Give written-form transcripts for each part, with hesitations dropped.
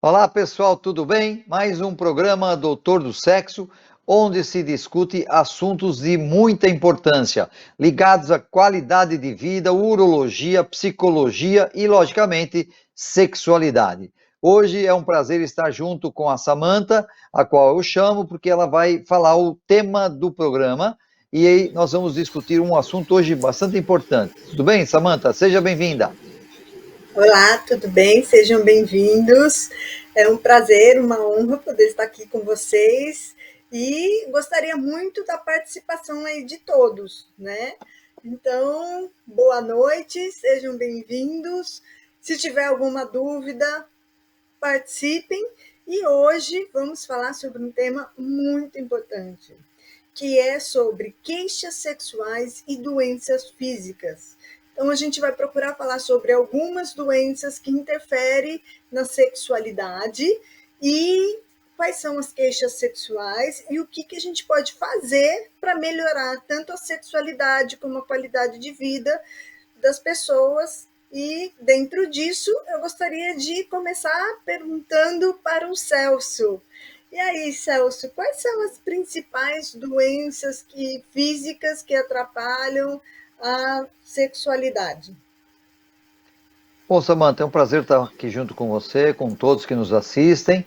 Olá pessoal, tudo bem? Mais um programa Doutor do Sexo, onde se discute assuntos de muita importância, ligados à qualidade de vida, urologia, psicologia e, logicamente, sexualidade. Hoje é um prazer estar junto com a Samantha, a qual eu chamo, porque ela vai falar o tema do programa e aí nós vamos discutir um assunto hoje bastante importante. Tudo bem, Samantha? Seja bem-vinda. Olá, tudo bem? Sejam bem-vindos. É um prazer, uma honra poder estar aqui com vocês e gostaria muito da participação aí de todos, né? Então, boa noite, sejam bem-vindos. Se tiver alguma dúvida, participem. E hoje vamos falar sobre um tema muito importante, que é sobre queixas sexuais e doenças físicas. Então, a gente vai procurar falar sobre algumas doenças que interferem na sexualidade e quais são as queixas sexuais e o que a gente pode fazer para melhorar tanto a sexualidade como a qualidade de vida das pessoas. E dentro disso, eu gostaria de começar perguntando para o Celso. E aí, Celso, quais são as principais doenças físicas que atrapalham a sexualidade? Bom, Samantha, é um prazer estar aqui junto com você, com todos que nos assistem.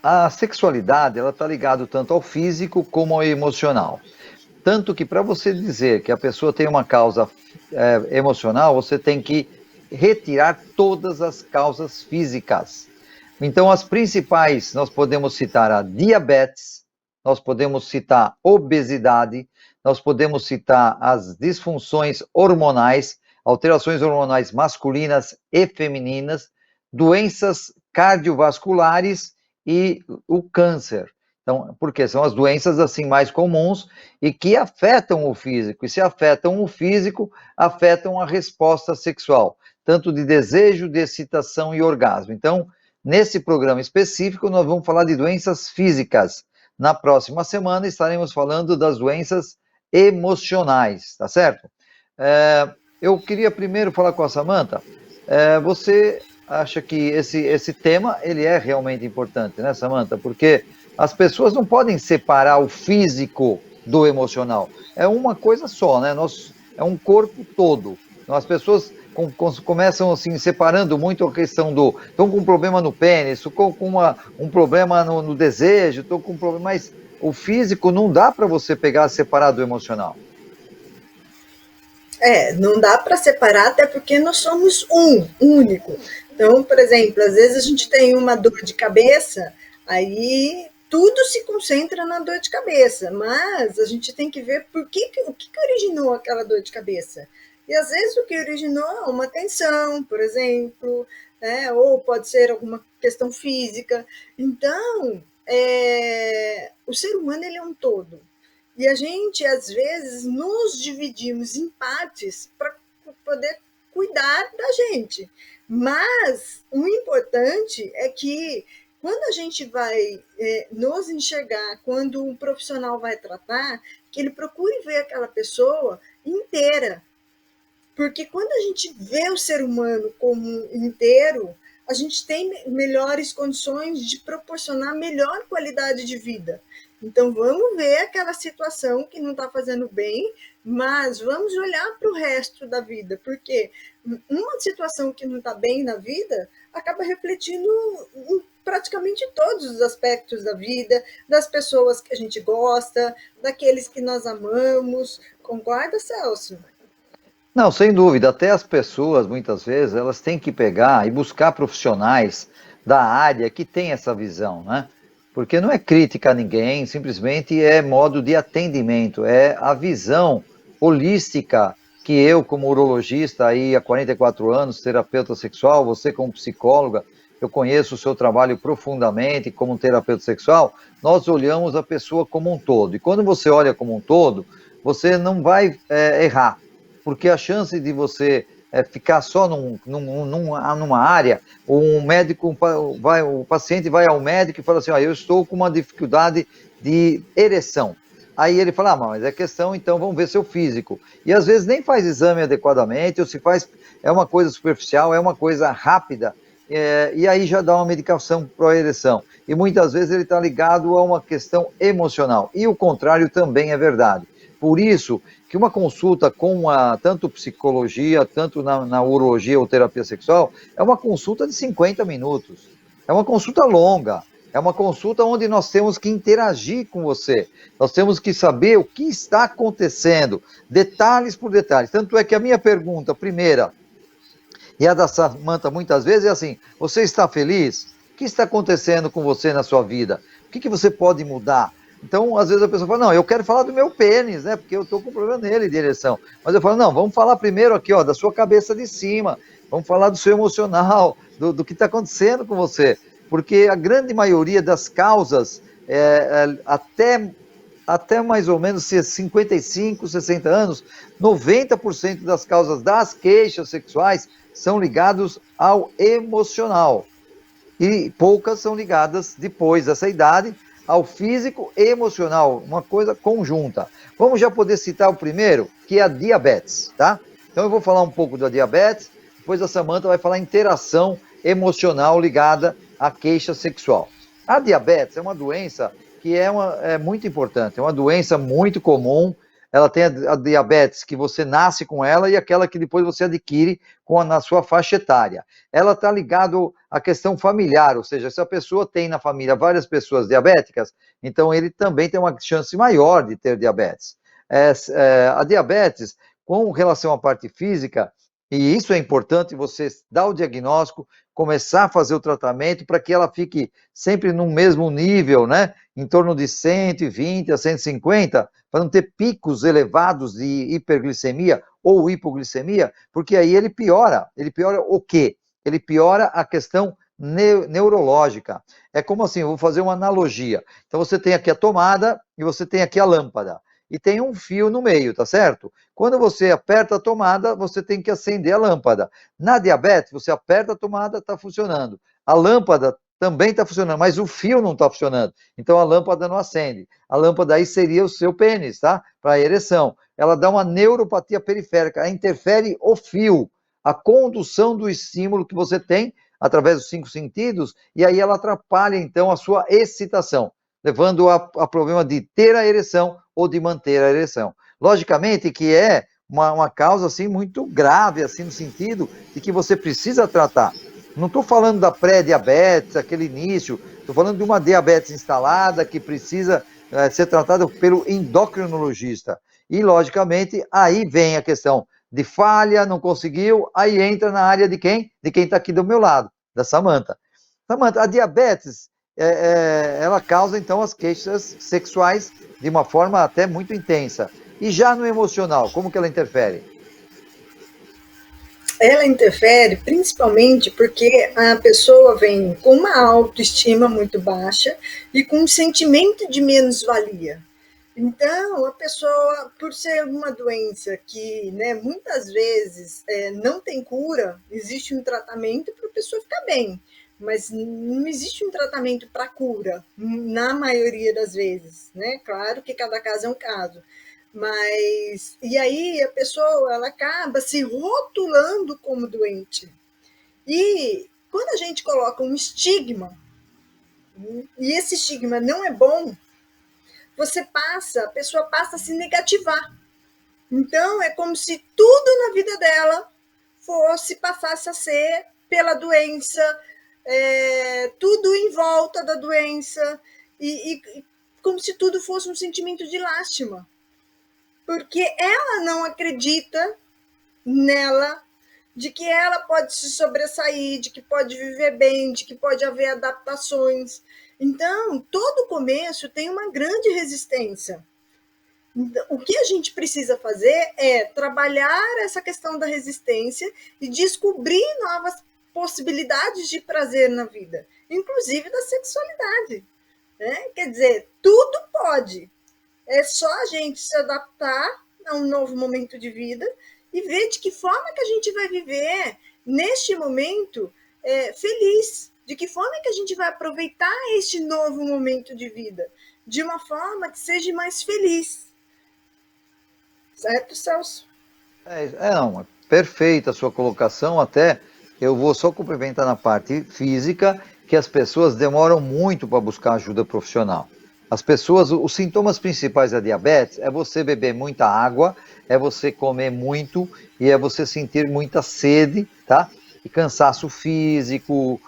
A sexualidade, ela está ligada tanto ao físico como ao emocional. Tanto que para você dizer que a pessoa tem uma causa emocional, você tem que retirar todas as causas físicas. Então, as principais, nós podemos citar a diabetes, nós podemos citar obesidade, nós podemos citar as disfunções hormonais, alterações hormonais masculinas e femininas, doenças cardiovasculares e o câncer. Então, porque são as doenças assim mais comuns e que afetam o físico. E se afetam o físico, afetam a resposta sexual, tanto de desejo, de excitação e orgasmo. Então, nesse programa específico, nós vamos falar de doenças físicas. Na próxima semana estaremos falando das doenças emocionais, tá certo? Eu queria primeiro falar com a Samantha. Você acha que esse tema ele é realmente importante, né, Samantha? Porque as pessoas não podem separar o físico do emocional. É uma coisa só, né? É um corpo todo. Então, as pessoas começam assim separando muito a questão do estão com um problema no pênis, estou com um problema no desejo, estou com um problema, mas o físico não dá para você pegar separado do emocional. Não dá para separar, até porque nós somos único. Então, por exemplo, às vezes a gente tem uma dor de cabeça, aí tudo se concentra na dor de cabeça, mas a gente tem que ver o que originou aquela dor de cabeça. E às vezes o que originou é uma tensão, por exemplo, né? Ou pode ser alguma questão física. Então, o ser humano ele é um todo. E a gente, às vezes, nos dividimos em partes para poder cuidar da gente. Mas o importante é que quando a gente vai nos enxergar, quando um profissional vai tratar, que ele procure ver aquela pessoa inteira. Porque quando a gente vê o ser humano como inteiro, a gente tem melhores condições de proporcionar melhor qualidade de vida. Então, vamos ver aquela situação que não está fazendo bem, mas vamos olhar para o resto da vida, porque uma situação que não está bem na vida acaba refletindo em praticamente todos os aspectos da vida, das pessoas que a gente gosta, daqueles que nós amamos. Concorda, Celso? Não, sem dúvida. Até as pessoas, muitas vezes, elas têm que pegar e buscar profissionais da área que têm essa visão, né? Porque não é crítica a ninguém, simplesmente é modo de atendimento, é a visão holística que eu, como urologista aí há 44 anos, terapeuta sexual, você como psicóloga, eu conheço o seu trabalho profundamente como terapeuta sexual, nós olhamos a pessoa como um todo. E quando você olha como um todo, você não vai errar, porque a chance de você ficar só numa área, um médico o paciente vai ao médico e fala assim, eu estou com uma dificuldade de ereção. Aí ele fala, mas é questão, então vamos ver seu físico. E às vezes nem faz exame adequadamente, ou se faz, é uma coisa superficial, é uma coisa rápida, e aí já dá uma medicação para a ereção. E muitas vezes ele está ligado a uma questão emocional. E o contrário também é verdade. Por isso que uma consulta com tanto psicologia, tanto na urologia ou terapia sexual, é uma consulta de 50 minutos. É uma consulta longa. É uma consulta onde nós temos que interagir com você. Nós temos que saber o que está acontecendo, detalhes por detalhes. Tanto é que a minha pergunta, primeira, e a da Samanta muitas vezes é assim: você está feliz? O que está acontecendo com você na sua vida? O que você pode mudar? Então, às vezes a pessoa fala: não, eu quero falar do meu pênis, né? Porque eu estou com problema nele de ereção. Mas eu falo: não, vamos falar primeiro aqui, ó, da sua cabeça de cima. Vamos falar do seu emocional, do que está acontecendo com você. Porque a grande maioria das causas, até mais ou menos 55, 60 anos, 90% das causas das queixas sexuais são ligados ao emocional. E poucas são ligadas, depois dessa idade, ao físico e emocional, uma coisa conjunta. Vamos já poder citar o primeiro, que é a diabetes, tá? Então eu vou falar um pouco da diabetes, depois a Samanta vai falar interação emocional ligada à queixa sexual. A diabetes é uma doença que é muito importante, é uma doença muito comum. Ela tem a diabetes que você nasce com ela e aquela que depois você adquire na sua faixa etária. Ela está ligada à questão familiar, ou seja, se a pessoa tem na família várias pessoas diabéticas, então ele também tem uma chance maior de ter diabetes. A diabetes, com relação à parte física, e isso é importante, você dar o diagnóstico, começar a fazer o tratamento para que ela fique sempre no mesmo nível, né? Em torno de 120 a 150, para não ter picos elevados de hiperglicemia ou hipoglicemia, porque aí ele piora. Ele piora o quê? Ele piora a questão neurológica. É como assim, eu vou fazer uma analogia. Então você tem aqui a tomada e você tem aqui a lâmpada. E tem um fio no meio, tá certo? Quando você aperta a tomada, você tem que acender a lâmpada. Na diabetes, você aperta a tomada, está funcionando. A lâmpada também está funcionando, mas o fio não está funcionando. Então a lâmpada não acende. A lâmpada aí seria o seu pênis, tá? Para a ereção. Ela dá uma neuropatia periférica, ela interfere o fio, a condução do estímulo que você tem através dos 5 sentidos, e aí ela atrapalha então a sua excitação, levando a problema de ter a ereção ou de manter a ereção. Logicamente que é uma causa assim muito grave, assim no sentido de que você precisa tratar. Não estou falando da pré-diabetes, aquele início, estou falando de uma diabetes instalada que precisa ser tratada pelo endocrinologista. E, logicamente, aí vem a questão de falha, não conseguiu, aí entra na área de quem? De quem está aqui do meu lado, da Samanta. Samanta, a diabetes, ela causa, então, as queixas sexuais de uma forma até muito intensa. E já no emocional, como que ela interfere? Ela interfere principalmente porque a pessoa vem com uma autoestima muito baixa e com um sentimento de menos-valia. Então, a pessoa, por ser uma doença que, né, muitas vezes não tem cura, existe um tratamento para a pessoa ficar bem, mas não existe um tratamento para cura, na maioria das vezes, né? Claro que cada caso é um caso. Mas, e aí a pessoa, ela acaba se rotulando como doente. E quando a gente coloca um estigma, e esse estigma não é bom, a pessoa passa a se negativar. Então, é como se tudo na vida dela passasse a ser pela doença, tudo em volta da doença, e como se tudo fosse um sentimento de lástima. Porque ela não acredita nela, de que ela pode se sobressair, de que pode viver bem, de que pode haver adaptações. Então, todo começo tem uma grande resistência. O que a gente precisa fazer é trabalhar essa questão da resistência e descobrir novas possibilidades de prazer na vida, inclusive da sexualidade. Né? Quer dizer, tudo pode. É só a gente se adaptar a um novo momento de vida e ver de que forma que a gente vai viver neste momento feliz. De que forma que a gente vai aproveitar este novo momento de vida de uma forma que seja mais feliz. Certo, Celso? Não, perfeita a sua colocação, até eu vou só complementar na parte física, que as pessoas demoram muito para buscar ajuda profissional. As pessoas, os sintomas principais da diabetes é você beber muita água, é você comer muito e é você sentir muita sede, tá? E cansaço físico,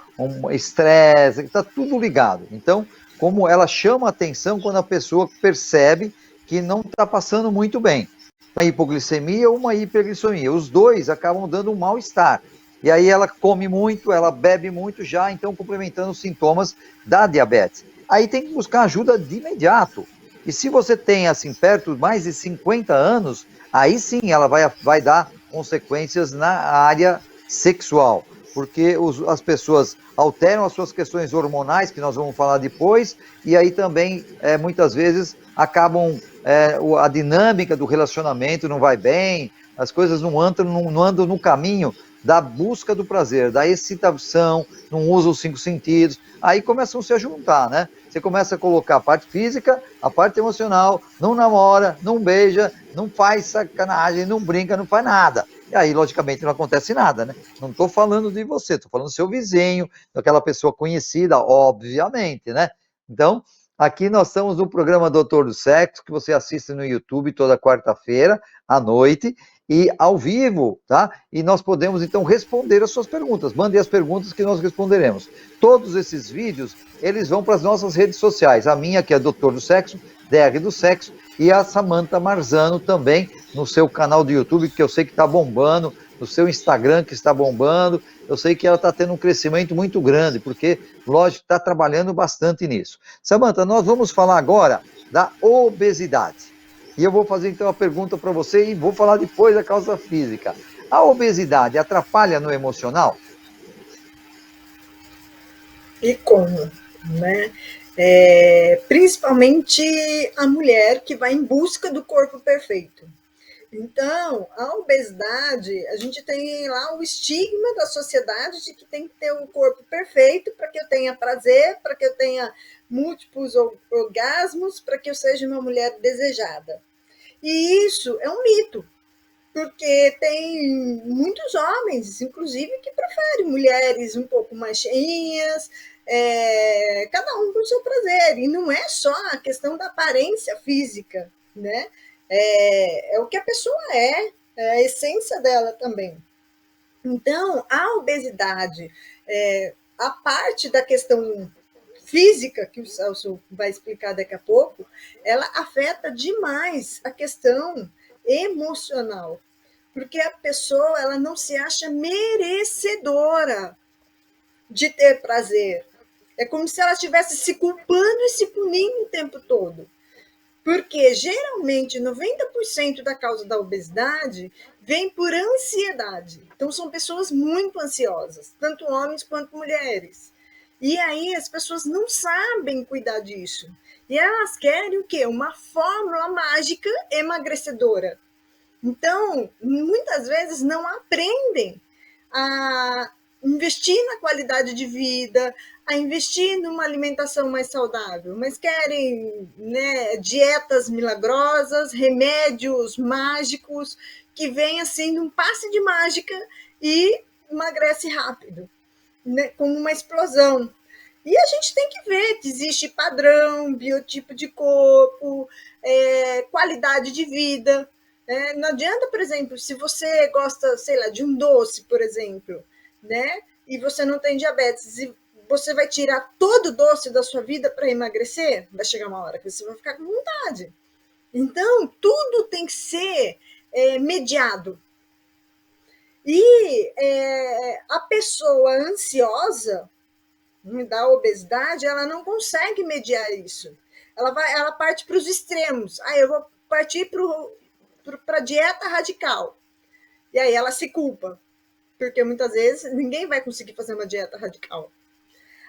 estresse, está tudo ligado. Então, como ela chama a atenção quando a pessoa percebe que não está passando muito bem. Uma hipoglicemia ou uma hiperglicemia. Os dois acabam dando um mal-estar. E aí ela come muito, ela bebe muito já, então complementando os sintomas da diabetes. Aí tem que buscar ajuda de imediato. E se você tem, assim, perto mais de 50 anos, aí sim ela vai dar consequências na área sexual. Porque as pessoas alteram as suas questões hormonais, que nós vamos falar depois, e aí também, muitas vezes, acabam, a dinâmica do relacionamento não vai bem, as coisas não andam no caminho da busca do prazer, da excitação, não usa os 5 sentidos, aí começam a se juntar, né? Você começa a colocar a parte física, a parte emocional, não namora, não beija, não faz sacanagem, não brinca, não faz nada. E aí, logicamente, não acontece nada, né? Não estou falando de você, estou falando do seu vizinho, daquela pessoa conhecida, obviamente, né? Então, aqui nós estamos no programa Doutor do Sexo, que você assiste no YouTube toda quarta-feira à noite, e ao vivo, tá? E nós podemos então responder as suas perguntas. Mande as perguntas que nós responderemos. Todos esses vídeos, eles vão para as nossas redes sociais. A minha, que é Doutor do Sexo, DR do Sexo, e a Samantha Marzano também, no seu canal do YouTube, que eu sei que está bombando, no seu Instagram, que está bombando. Eu sei que ela está tendo um crescimento muito grande, porque, lógico, está trabalhando bastante nisso. Samantha, nós vamos falar agora da obesidade. E eu vou fazer então a pergunta para você e vou falar depois da causa física. A obesidade atrapalha no emocional? E como, né? Principalmente a mulher que vai em busca do corpo perfeito. Então, a obesidade, a gente tem lá o estigma da sociedade de que tem que ter um corpo perfeito para que eu tenha prazer, para que eu tenha múltiplos orgasmos, para que eu seja uma mulher desejada. E isso é um mito, porque tem muitos homens, inclusive, que preferem mulheres um pouco mais cheinhas, cada um com o seu prazer. E não é só a questão da aparência física, né? É o que a pessoa é a essência dela também. Então, a obesidade, a parte da questão física, que o Celso vai explicar daqui a pouco, ela afeta demais a questão emocional, porque a pessoa ela não se acha merecedora de ter prazer. É como se ela estivesse se culpando e se punindo o tempo todo. Porque geralmente 90% da causa da obesidade vem por ansiedade. Então são pessoas muito ansiosas, tanto homens quanto mulheres. E aí as pessoas não sabem cuidar disso. E elas querem o quê? Uma fórmula mágica emagrecedora. Então, muitas vezes não aprendem a investir na qualidade de vida, a investir numa alimentação mais saudável, mas querem, né, dietas milagrosas, remédios mágicos que vêm assim num passe de mágica e emagrece rápido, né, como uma explosão. E a gente tem que ver que existe padrão, biotipo de corpo, qualidade de vida. Não adianta, por exemplo, se você gosta, sei lá, de um doce, por exemplo, né? E você não tem diabetes, e você vai tirar todo o doce da sua vida para emagrecer, vai chegar uma hora que você vai ficar com vontade. Então, tudo tem que ser mediado. E a pessoa ansiosa da obesidade, ela não consegue mediar isso. Ela parte para os extremos. Eu vou partir para a dieta radical. E aí ela se culpa, porque muitas vezes ninguém vai conseguir fazer uma dieta radical.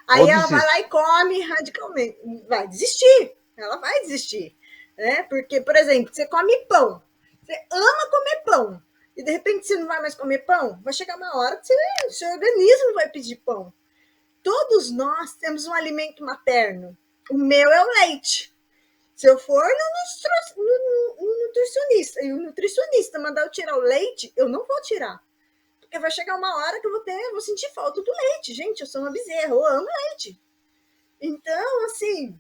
Aí Ou ela vai desiste? lá e come radicalmente. Vai desistir. Ela vai desistir. Né? Porque, por exemplo, você come pão. Você ama comer pão. E de repente você não vai mais comer pão. Vai chegar uma hora que o seu organismo vai pedir pão. Todos nós temos um alimento materno. O meu é o leite. Se eu for no nutricionista e o nutricionista mandar eu tirar o leite, eu não vou tirar. porque vai chegar uma hora que eu vou sentir falta do leite. Gente, eu sou uma bezerra, eu amo leite. Então, assim,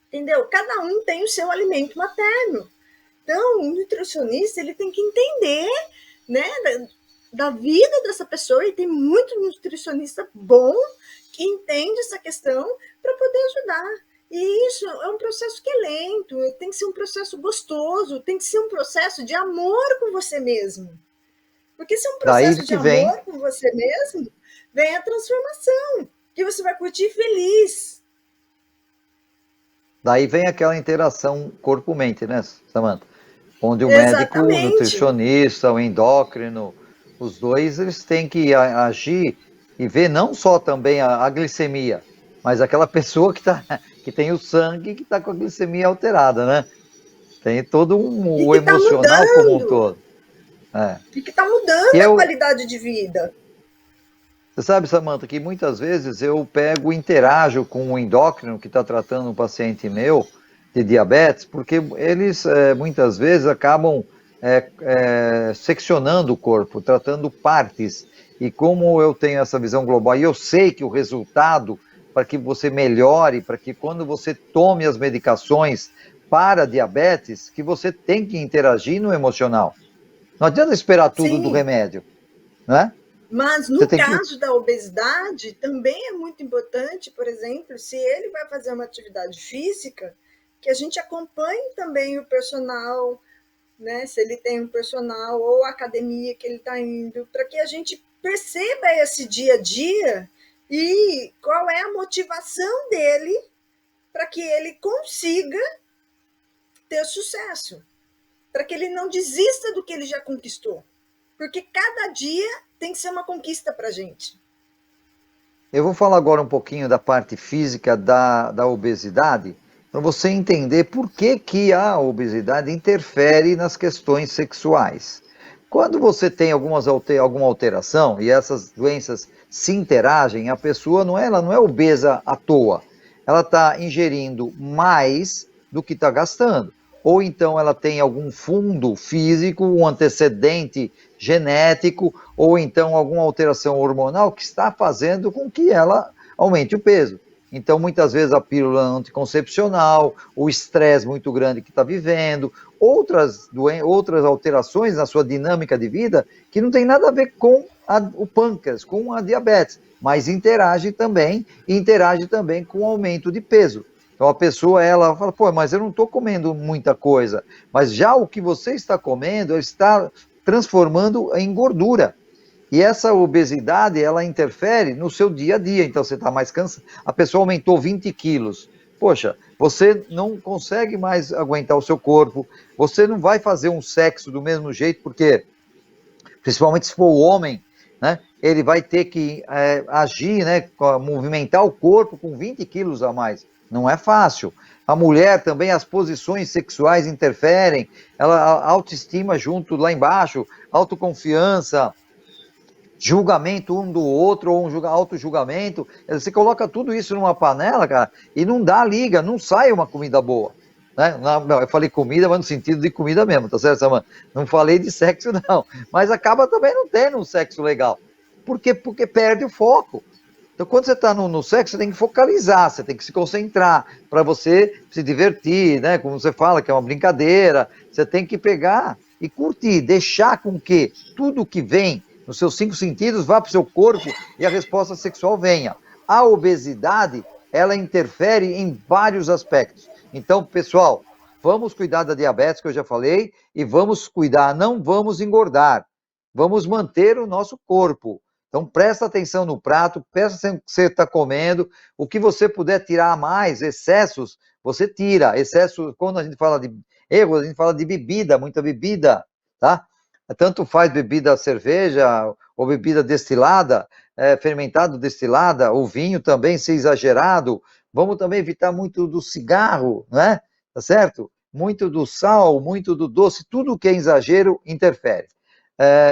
entendeu? Cada um tem o seu alimento materno. Então, o nutricionista, ele tem que entender, né, da vida dessa pessoa, e tem muito nutricionista bom que entende essa questão para poder ajudar. E isso é um processo que é lento, tem que ser um processo gostoso, tem que ser um processo de amor com você mesmo. Porque se é um Daí processo de que vem, amor com você mesmo, vem a transformação, que você vai curtir feliz. daí vem aquela interação corpo-mente, né, Samantha? Onde o médico, o Exatamente. nutricionista, o endócrino, os dois, eles têm que agir e ver não só também a glicemia, mas aquela pessoa que tem o sangue que está com a glicemia alterada, né? Tem todo E o que está emocional como um mudando. todo. É. E que está E mudando a eu, qualidade de vida. você sabe, Samantha, que muitas vezes eu pego e interajo com o endócrino que está tratando um paciente meu de diabetes, porque eles muitas vezes acabam seccionando o corpo, tratando partes. E como eu tenho essa visão global, e eu sei que o resultado para que você melhore, para que quando você tome as medicações para diabetes, que você tem que interagir no emocional. Não adianta esperar tudo do Sim, remédio, né? mas Você no tem que. caso da obesidade, também é muito importante, por exemplo, se ele vai fazer uma atividade física, que a gente acompanhe também o personal, né? Se ele tem um personal ou a academia que ele está indo, para que a gente perceba esse dia a dia e qual é a motivação dele para que ele consiga ter sucesso, para que ele não desista do que ele já conquistou. Porque cada dia tem que ser uma conquista para a gente. Eu vou falar agora um pouquinho da parte física da obesidade, para você entender por que, que a obesidade interfere nas questões sexuais. Quando você tem alguma alteração e essas doenças se interagem, a pessoa ela não é obesa à toa, ela está ingerindo mais do que está gastando. Ou então ela tem algum fundo físico, um antecedente genético, ou então alguma alteração hormonal que está fazendo com que ela aumente o peso. Então, muitas vezes a pílula anticoncepcional, o estresse muito grande que está vivendo, outras alterações na sua dinâmica de vida que não tem nada a ver com o pâncreas, com a diabetes, mas interage também com o aumento de peso. Então a pessoa, ela fala, pô, mas eu não estou comendo muita coisa, mas já o que você está comendo está transformando em gordura. E essa obesidade, ela interfere no seu dia a dia, então você está mais cansado. A pessoa aumentou 20 quilos. Poxa, você não consegue mais aguentar o seu corpo, você não vai fazer um sexo do mesmo jeito, porque, principalmente se for o homem, né, ele vai ter que agir, né, movimentar o corpo com 20 quilos a mais. Não é fácil. A mulher também, as posições sexuais interferem, a autoestima junto lá embaixo, autoconfiança, julgamento um do outro, ou um auto-julgamento. Você coloca tudo isso numa panela, cara, e não dá liga, não sai uma comida boa. Né? Não, eu falei comida, mas no sentido de comida mesmo, tá certo, Samanta? Não falei de sexo, não. Mas acaba também não tendo um sexo legal. Por quê? Porque perde o foco. Então, quando você está no sexo, você tem que focalizar, você tem que se concentrar para você se divertir, né? Como você fala, que é uma brincadeira. Você tem que pegar e curtir, deixar com que tudo que vem nos seus 5 sentidos vá para o seu corpo e a resposta sexual venha. A obesidade, ela interfere em vários aspectos. Então, pessoal, vamos cuidar da diabetes, que eu já falei, e vamos cuidar, não vamos engordar, vamos manter o nosso corpo. Então, presta atenção no prato, presta atenção no que você está comendo, o que você puder tirar mais, excessos, você tira. Excesso, quando a gente fala de erros, a gente fala de bebida, muita bebida, tá? Tanto faz bebida cerveja ou bebida destilada, fermentado destilada, o vinho também, se exagerado. Vamos também evitar muito do cigarro, né? Tá certo? Muito do sal, muito do doce, tudo que é exagero interfere.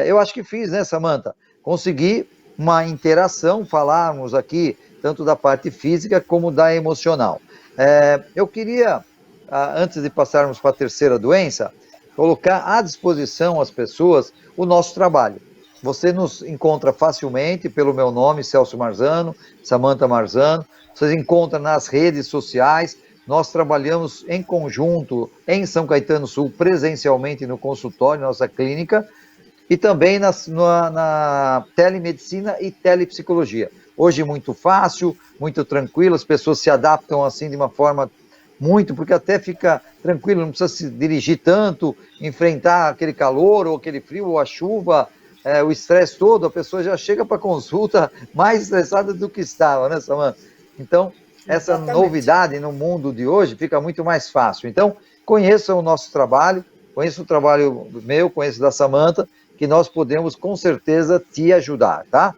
Eu acho que fiz, né, Samantha? Consegui uma interação, falarmos aqui tanto da parte física como da emocional. Eu queria, antes de passarmos para a terceira doença, colocar à disposição às pessoas o nosso trabalho. você nos encontra facilmente pelo meu nome, Celso Marzano, Samantha Marzano. Vocês encontram nas redes sociais. Nós trabalhamos em conjunto em São Caetano do Sul, presencialmente no consultório, nossa clínica, e também na telemedicina e telepsicologia. Hoje muito fácil, muito tranquilo, as pessoas se adaptam assim de uma forma muito, porque até fica tranquilo, não precisa se dirigir tanto, enfrentar aquele calor, ou aquele frio, ou a chuva, o estresse todo, a pessoa já chega para a consulta mais estressada do que estava, né, Samanta? Então, essa Exatamente. novidade no mundo de hoje fica muito mais fácil. Então, conheçam o nosso trabalho, conheça o trabalho meu, conheça da Samanta, que nós podemos com certeza te ajudar, tá?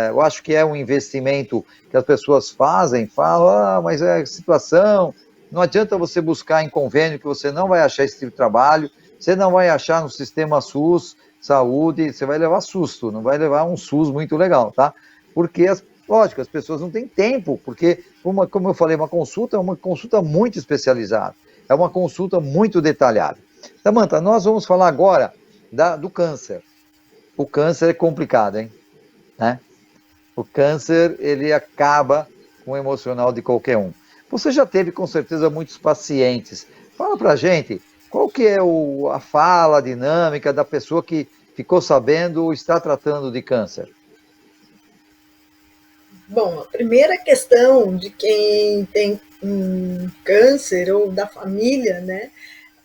Eu acho que é um investimento que as pessoas fazem, falam, mas é situação, não adianta você buscar em convênio que você não vai achar esse tipo de trabalho, você não vai achar no sistema SUS, saúde, você vai levar susto, não vai levar um SUS muito legal, tá? Porque, lógico, as pessoas não têm tempo, porque, como eu falei, uma consulta é uma consulta muito especializada, é uma consulta muito detalhada. Samanta, nós vamos falar agora do câncer. O câncer é complicado, hein? Né? O câncer, ele acaba com o emocional de qualquer um. Você já teve, com certeza, muitos pacientes. Fala pra gente, qual que é a fala, a dinâmica da pessoa que ficou sabendo ou está tratando de câncer? Bom, a primeira questão de quem tem câncer ou da família, né,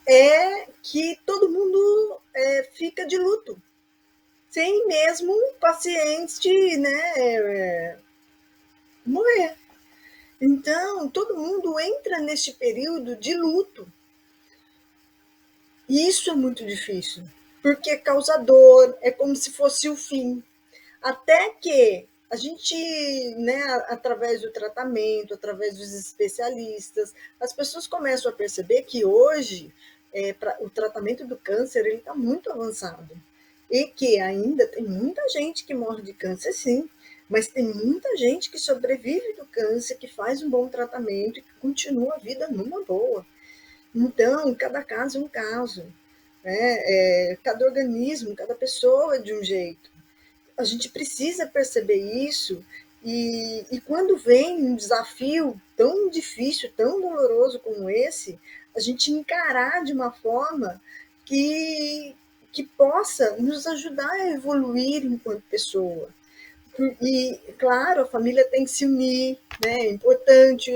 é que todo mundo fica de luto, sem mesmo o paciente, né, morrer. Então, todo mundo entra neste período de luto. E isso é muito difícil, porque é causador, é como se fosse o fim. Até que a gente, né, através do tratamento, através dos especialistas, as pessoas começam a perceber que hoje o tratamento do câncer ele está muito avançado e que ainda tem muita gente que morre de câncer, sim, mas tem muita gente que sobrevive do câncer, que faz um bom tratamento e que continua a vida numa boa. Então, cada caso é um caso, né? Cada organismo, cada pessoa é de um jeito. A gente precisa perceber isso e quando vem um desafio tão difícil, tão doloroso como esse, a gente encarar de uma forma que possa nos ajudar a evoluir enquanto pessoa. E, claro, a família tem que se unir, né? É importante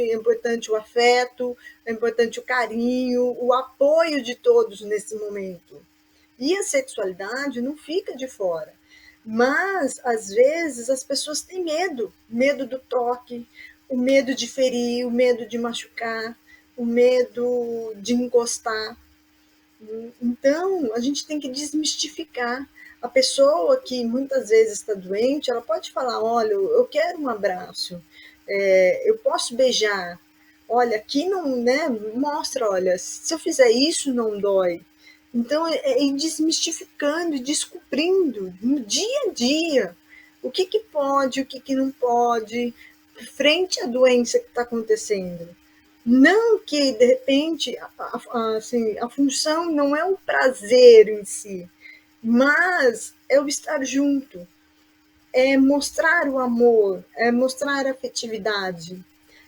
o afeto, é importante o carinho, o apoio de todos nesse momento. E a sexualidade não fica de fora. Mas, às vezes, as pessoas têm medo. Medo do toque, o medo de ferir, o medo de machucar, o medo de encostar. Então, a gente tem que desmistificar. A pessoa que muitas vezes está doente, ela pode falar: olha, eu quero um abraço, eu posso beijar. Olha, aqui não, né? Mostra, olha, se eu fizer isso, não dói. Então, é ir desmistificando e descobrindo no dia a dia o que pode, o que não pode, frente à doença que está acontecendo. Não que, de repente, assim, a função não é o prazer em si, mas é o estar junto, é mostrar o amor, é mostrar a afetividade.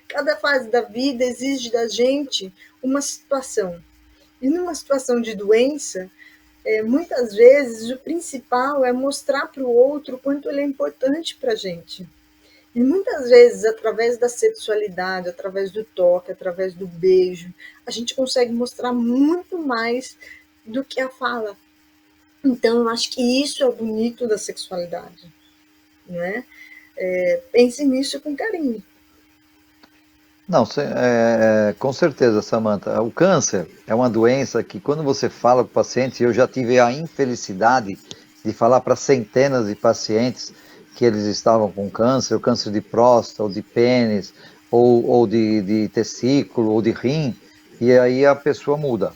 Cada fase da vida exige da gente uma situação. E numa situação de doença, muitas vezes o principal é mostrar para o outro o quanto ele é importante para a gente. E muitas vezes, através da sexualidade, através do toque, através do beijo, a gente consegue mostrar muito mais do que a fala. Então, eu acho que isso é o bonito da sexualidade, né? Pense nisso com carinho. Não, com certeza, Samantha. O câncer é uma doença que, quando você fala com o paciente, eu já tive a infelicidade de falar para centenas de pacientes que eles estavam com câncer, o câncer de próstata, ou de pênis, ou de testículo, ou de rim, e aí a pessoa muda.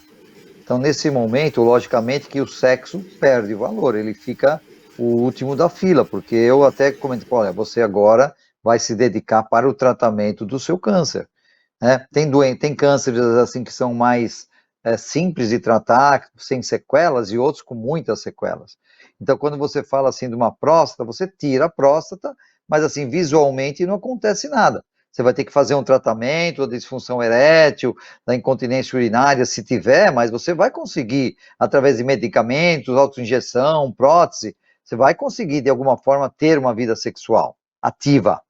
Então, nesse momento, logicamente que o sexo perde o valor, ele fica o último da fila, porque eu até comentei, olha, você agora vai se dedicar para o tratamento do seu câncer, né? Tem cânceres assim que são mais simples de tratar, sem sequelas, e outros com muitas sequelas. Então, quando você fala assim de uma próstata, você tira a próstata, mas assim, visualmente não acontece nada. Você vai ter que fazer um tratamento da disfunção erétil, da incontinência urinária, se tiver, mas você vai conseguir, através de medicamentos, autoinjeção, prótese, você vai conseguir, de alguma forma, ter uma vida sexual ativa.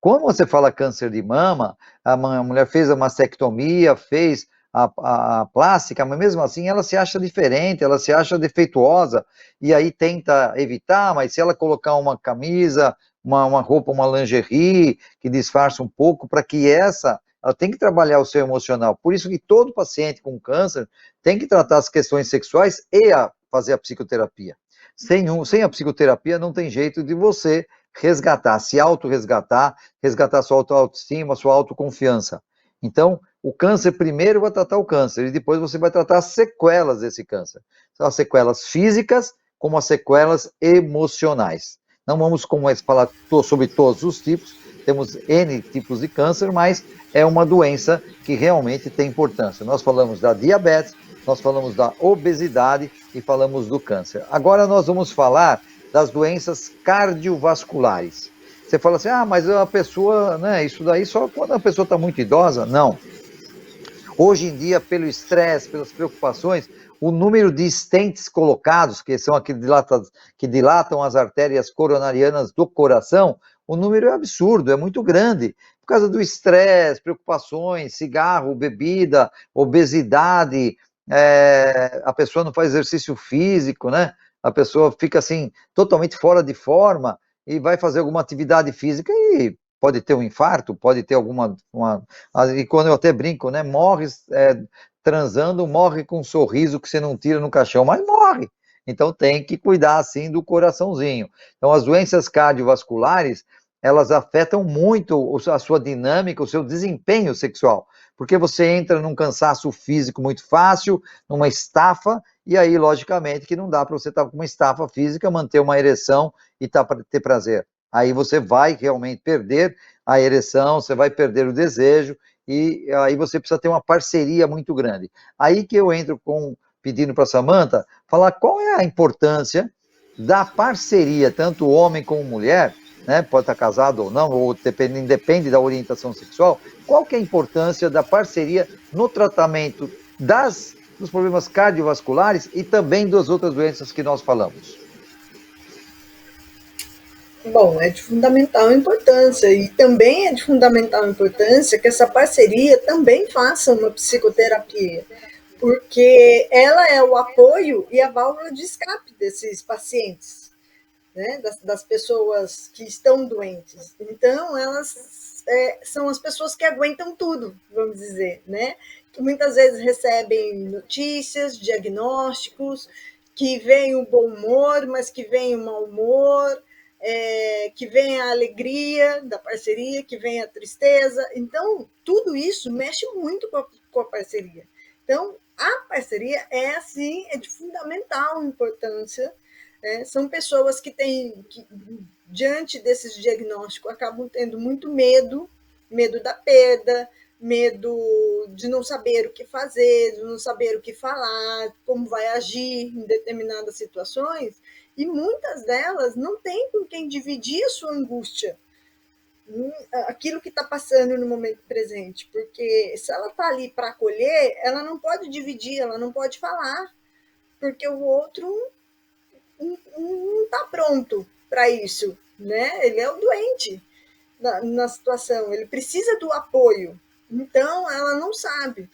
Quando você fala câncer de mama, a mulher fez a mastectomia, fez a plástica, mas mesmo assim ela se acha diferente, ela se acha defeituosa, e aí tenta evitar, mas se ela colocar uma camisa, uma roupa, uma lingerie, que disfarça um pouco, para que ela tem que trabalhar o seu emocional. Por isso que todo paciente com câncer tem que tratar as questões sexuais e fazer a psicoterapia. Sem a psicoterapia não tem jeito de você resgatar, se auto-resgatar, resgatar sua autoestima, sua autoconfiança. Então, o câncer primeiro vai tratar o câncer e depois você vai tratar as sequelas desse câncer. São as sequelas físicas como as sequelas emocionais. Não vamos falar sobre todos os tipos, temos N tipos de câncer, mas é uma doença que realmente tem importância. Nós falamos da diabetes, nós falamos da obesidade e falamos do câncer. Agora nós vamos falar das doenças cardiovasculares. Você fala assim, mas a pessoa, né, isso daí só quando a pessoa está muito idosa? Não. Hoje em dia, pelo estresse, pelas preocupações, o número de stents colocados, que são aqueles que dilatam as artérias coronarianas do coração, o número é absurdo, é muito grande, por causa do estresse, preocupações, cigarro, bebida, obesidade, a pessoa não faz exercício físico, né? A pessoa fica assim, totalmente fora de forma e vai fazer alguma atividade física e pode ter um infarto, pode ter e quando eu até brinco, né, morre transando, morre com um sorriso que você não tira no caixão, mas morre. Então tem que cuidar assim do coraçãozinho. Então as doenças cardiovasculares, elas afetam muito a sua dinâmica, o seu desempenho sexual, porque você entra num cansaço físico muito fácil, numa estafa, e aí, logicamente, que não dá para você estar com uma estafa física, manter uma ereção e ter prazer. Aí você vai realmente perder a ereção, você vai perder o desejo, e aí você precisa ter uma parceria muito grande. Aí que eu entro pedindo para a Samantha falar qual é a importância da parceria, tanto homem como mulher, né, pode estar casado ou não, ou depende da orientação sexual, qual que é a importância da parceria no tratamento dos problemas cardiovasculares e também das outras doenças que nós falamos? Bom, é de fundamental importância e também é de fundamental importância que essa parceria também faça uma psicoterapia, porque ela é o apoio e a válvula de escape desses pacientes, né, das pessoas que estão doentes. Então, elas são as pessoas que aguentam tudo, vamos dizer, né? Que muitas vezes recebem notícias, diagnósticos, que vem o bom humor, mas que vem o mau humor, que vem a alegria da parceria, que vem a tristeza. Então, tudo isso mexe muito com a parceria. Então, a parceria é de fundamental importância. São pessoas que diante desses diagnósticos, acabam tendo muito medo da perda, medo de não saber o que fazer, de não saber o que falar, como vai agir em determinadas situações, e muitas delas não têm com quem dividir a sua angústia, aquilo que está passando no momento presente, porque se ela está ali para acolher, ela não pode dividir, ela não pode falar, porque o outro não está pronto para isso, né? Ele é o doente na situação, ele precisa do apoio, então ela não sabe.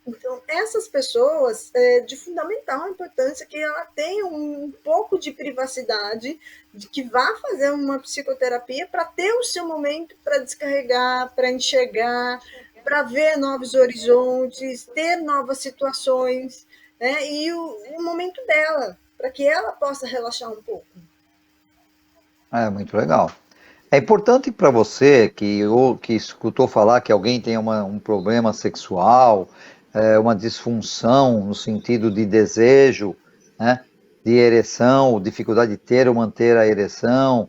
Então, essas pessoas, é de fundamental importância que ela tenha um pouco de privacidade, de que vá fazer uma psicoterapia para ter o seu momento para descarregar, para enxergar, para ver novos horizontes, ter novas situações, né? E o momento dela, para que ela possa relaxar um pouco. É muito legal. É importante para você que escutou falar que alguém tem um problema sexual, uma disfunção no sentido de desejo, né, de ereção, dificuldade de ter ou manter a ereção,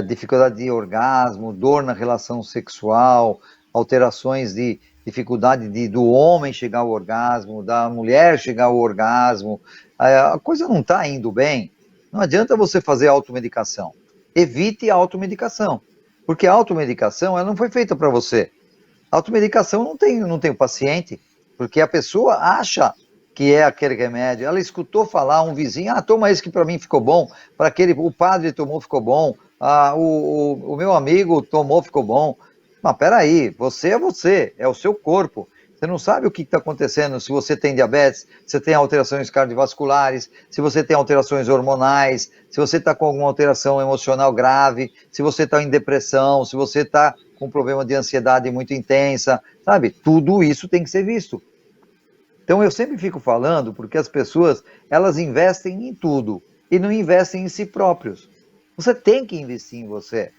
dificuldade de orgasmo, dor na relação sexual, alterações de dificuldade do homem chegar ao orgasmo, da mulher chegar ao orgasmo, a coisa não está indo bem. Não adianta você fazer automedicação. Evite a automedicação, porque a automedicação ela não foi feita para você. A automedicação não tem o paciente, porque a pessoa acha que é aquele remédio. Ela escutou falar, um vizinho, toma esse que para mim ficou bom, para aquele, o padre tomou, ficou bom, o meu amigo tomou, ficou bom. Mas peraí, você, é o seu corpo. Você não sabe o que está acontecendo, se você tem diabetes, se você tem alterações cardiovasculares, se você tem alterações hormonais, se você está com alguma alteração emocional grave, se você está em depressão, se você está com problema de ansiedade muito intensa, sabe? Tudo isso tem que ser visto. Então eu sempre fico falando, porque as pessoas, elas investem em tudo e não investem em si próprios. Você tem que investir em você.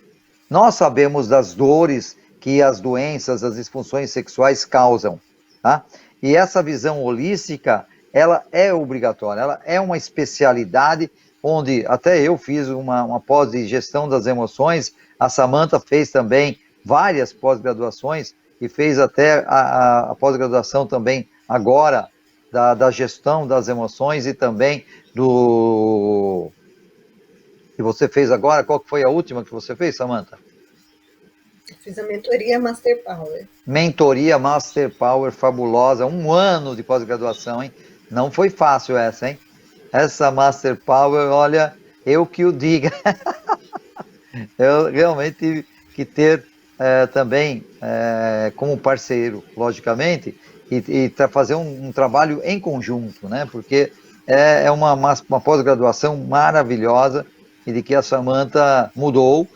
Nós sabemos das dores que as doenças, as disfunções sexuais causam, tá? E essa visão holística, ela é obrigatória, ela é uma especialidade onde até eu fiz uma pós de gestão das emoções, a Samantha fez também várias pós-graduações e fez até a pós-graduação também agora da gestão das emoções e também do que você fez agora. Qual que foi a última que você fez, Samantha? Fiz a mentoria Master Power. Mentoria Master Power, fabulosa, 1 ano de pós-graduação, hein? Não foi fácil essa, hein? Essa Master Power, olha, eu que o diga. Eu realmente tive que ter também como parceiro, logicamente, e fazer um trabalho em conjunto, né? Porque é uma pós-graduação maravilhosa e de que a Samantha mudou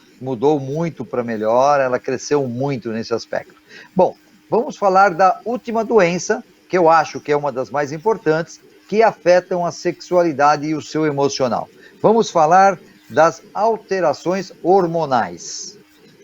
muito para melhor, ela cresceu muito nesse aspecto. Bom, vamos falar da última doença, que eu acho que é uma das mais importantes, que afetam a sexualidade e o seu emocional. Vamos falar das alterações hormonais.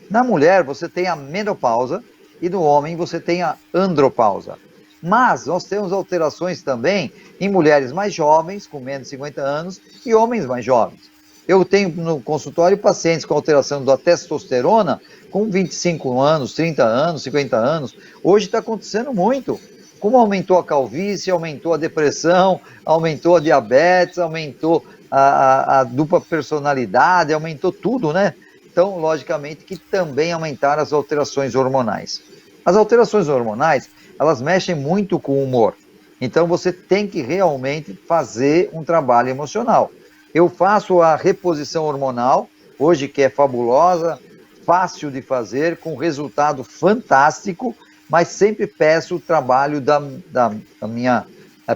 Na mulher, você tem a menopausa e no homem você tem a andropausa. Mas nós temos alterações também em mulheres mais jovens, com menos de 50 anos, e homens mais jovens. Eu tenho no consultório pacientes com alteração da testosterona com 25 anos, 30 anos, 50 anos. Hoje está acontecendo muito. Como aumentou a calvície, aumentou a depressão, aumentou a diabetes, aumentou a dupla personalidade, aumentou tudo, né? Então, logicamente que também aumentaram as alterações hormonais. As alterações hormonais, elas mexem muito com o humor. Então, você tem que realmente fazer um trabalho emocional. Eu faço a reposição hormonal, hoje que é fabulosa, fácil de fazer, com resultado fantástico, mas sempre peço o trabalho da minha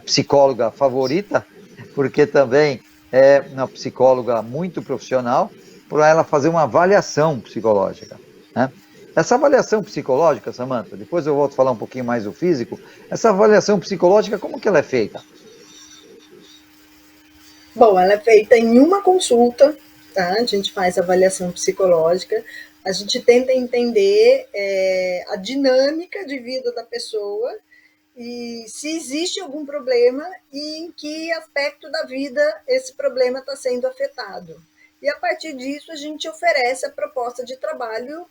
psicóloga favorita, porque também é uma psicóloga muito profissional, para ela fazer uma avaliação psicológica, né? Essa avaliação psicológica, Samantha, depois eu volto a falar um pouquinho mais do físico, essa avaliação psicológica, como que ela é feita? Bom, ela é feita em uma consulta, tá? A gente faz avaliação psicológica, a gente tenta entender a dinâmica de vida da pessoa e se existe algum problema e em que aspecto da vida esse problema está sendo afetado. E a partir disso a gente oferece a proposta de trabalho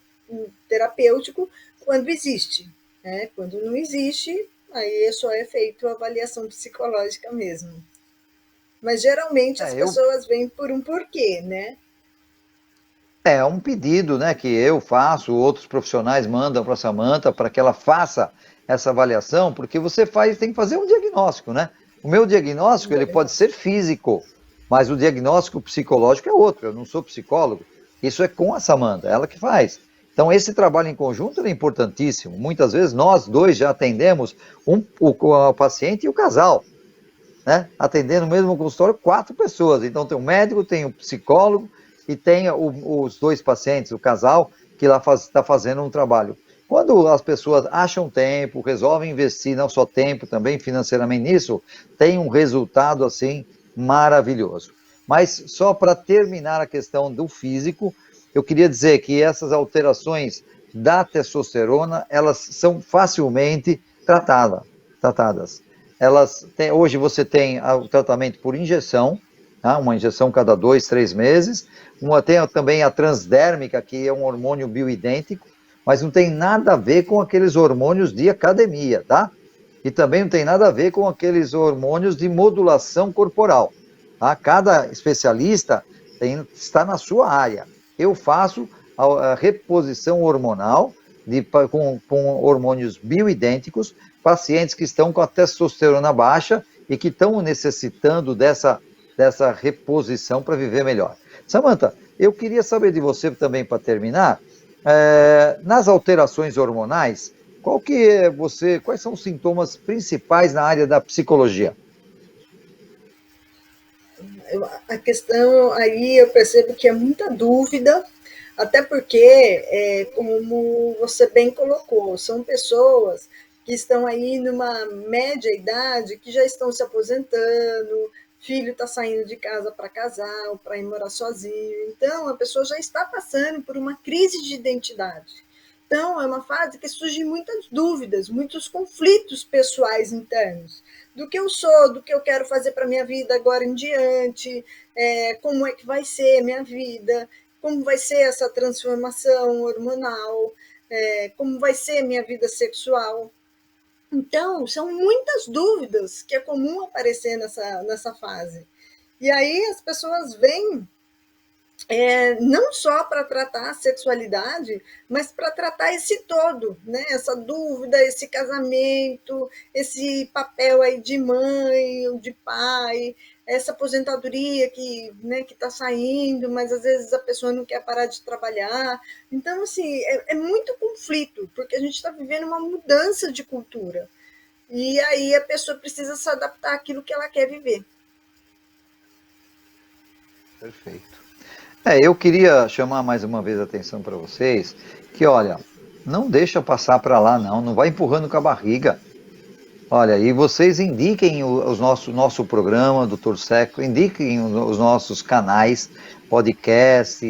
terapêutico quando existe, né? Quando não existe, aí só é feito a avaliação psicológica mesmo. Mas geralmente as pessoas vêm por um porquê, né? É um pedido, né, que eu faço, outros profissionais mandam para a Samantha para que ela faça essa avaliação, porque você tem que fazer um diagnóstico, né? O meu diagnóstico, ele pode ser físico, mas o diagnóstico psicológico é outro. Eu não sou psicólogo. Isso é com a Samantha, ela que faz. Então, esse trabalho em conjunto é importantíssimo. Muitas vezes nós dois já atendemos o paciente e o casal, né? Atendendo no mesmo consultório 4 pessoas. Então, tem o médico, tem o psicólogo e tem os 2 pacientes, o casal, que lá está fazendo um trabalho. Quando as pessoas acham tempo, resolvem investir não só tempo, também financeiramente nisso, tem um resultado assim maravilhoso. Mas só para terminar a questão do físico, eu queria dizer que essas alterações da testosterona, elas são facilmente tratadas. Hoje você tem o tratamento por injeção, tá? Uma injeção cada 2, 3 meses. Tem também a transdérmica, que é um hormônio bioidêntico, mas não tem nada a ver com aqueles hormônios de academia, tá? E também não tem nada a ver com aqueles hormônios de modulação corporal. tá? Cada especialista está na sua área. Eu faço a reposição hormonal com hormônios bioidênticos, pacientes que estão com a testosterona baixa e que estão necessitando dessa reposição para viver melhor. Samantha, eu queria saber de você também, para terminar, nas alterações hormonais, quais são os sintomas principais na área da psicologia? A questão aí eu percebo que é muita dúvida, até porque, como você bem colocou, são pessoas que estão aí numa média idade, que já estão se aposentando, filho está saindo de casa para casar, ou para ir morar sozinho. Então, a pessoa já está passando por uma crise de identidade. Então, é uma fase que surgem muitas dúvidas, muitos conflitos pessoais internos. Do que eu sou, do que eu quero fazer para a minha vida agora em diante, como é que vai ser a minha vida, como vai ser essa transformação hormonal, como vai ser a minha vida sexual. Então, são muitas dúvidas que é comum aparecer nessa fase. E aí as pessoas vêm não só para tratar a sexualidade, mas para tratar esse todo, né? Essa dúvida, esse casamento, esse papel aí de mãe ou de pai, essa aposentadoria que está saindo, mas às vezes a pessoa não quer parar de trabalhar. Então, assim, é muito conflito, porque a gente está vivendo uma mudança de cultura. E aí a pessoa precisa se adaptar àquilo que ela quer viver. Perfeito. Eu queria chamar mais uma vez a atenção para vocês, que olha, não deixa passar para lá não vai empurrando com a barriga. Olha, e vocês indiquem o nosso programa, Doutor Seco, indiquem os nossos canais, podcast,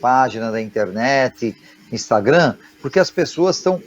página da internet, Instagram, porque as pessoas estão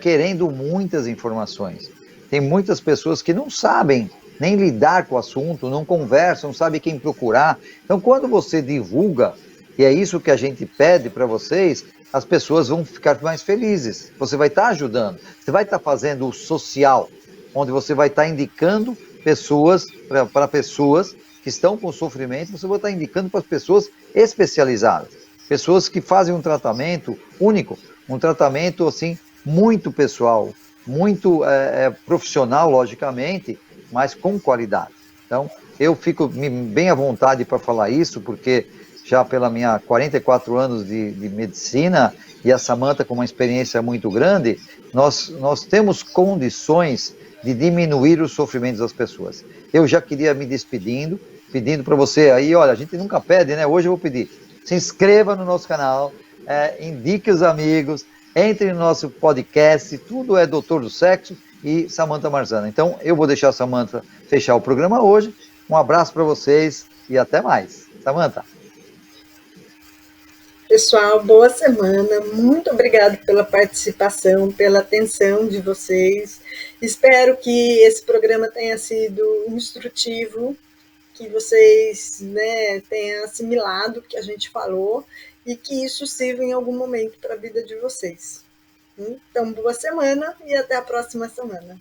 querendo muitas informações. Tem muitas pessoas que não sabem nem lidar com o assunto, não conversam, não sabem quem procurar. Então, quando você divulga, e é isso que a gente pede para vocês, as pessoas vão ficar mais felizes. Você vai estar ajudando, você vai estar fazendo o social, onde você vai estar indicando pessoas, para pessoas que estão com sofrimento, você vai estar indicando para as pessoas especializadas, pessoas que fazem um tratamento único, um tratamento assim, muito pessoal, muito profissional, logicamente, mas com qualidade. Então, eu fico bem à vontade para falar isso, porque já pela minha 44 anos de medicina, e a Samantha com uma experiência muito grande, nós temos condições de diminuir os sofrimentos das pessoas. Eu já queria me despedindo, pedindo para você aí, olha, a gente nunca pede, né? Hoje eu vou pedir, se inscreva no nosso canal, indique os amigos, entre no nosso podcast, tudo é Doutor do Sexo e Samantha Marzano. Então, eu vou deixar a Samantha fechar o programa hoje. Um abraço para vocês e até mais. Samantha. Pessoal, boa semana. Muito obrigada pela participação, pela atenção de vocês. Espero que esse programa tenha sido instrutivo, que vocês tenham assimilado o que a gente falou e que isso sirva em algum momento para a vida de vocês. Então, boa semana e até a próxima semana.